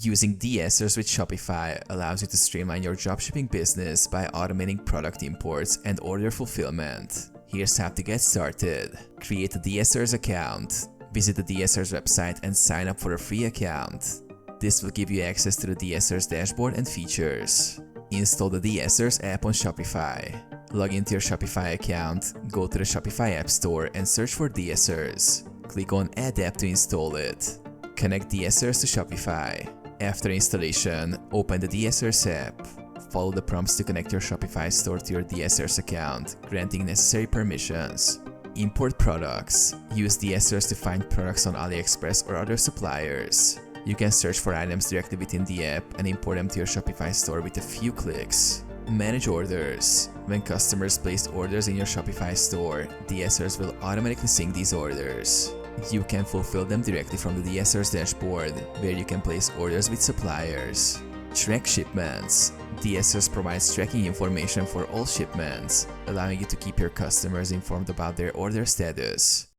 Using DSers with Shopify allows you to streamline your dropshipping business by automating product imports and order fulfillment. Here's how to get started. Create a DSers account. Visit the DSers website and sign up for a free account. This will give you access to the DSers dashboard and features. Install the DSers app on Shopify. Log into your Shopify account, go to the Shopify App Store and search for DSers. Click on Add App to install it. Connect DSers to Shopify. After installation, open the DSers app. Follow the prompts to connect your Shopify store to your DSers account, granting necessary permissions. Import products. Use DSers to find products on AliExpress or other suppliers. You can search for items directly within the app and import them to your Shopify store with a few clicks. Manage orders. When customers place orders in your Shopify store, DSers will automatically sync these orders. You can fulfill them directly from the DSers dashboard, where you can place orders with suppliers. Track shipments. DSers provides tracking information for all shipments, allowing you to keep your customers informed about their order status.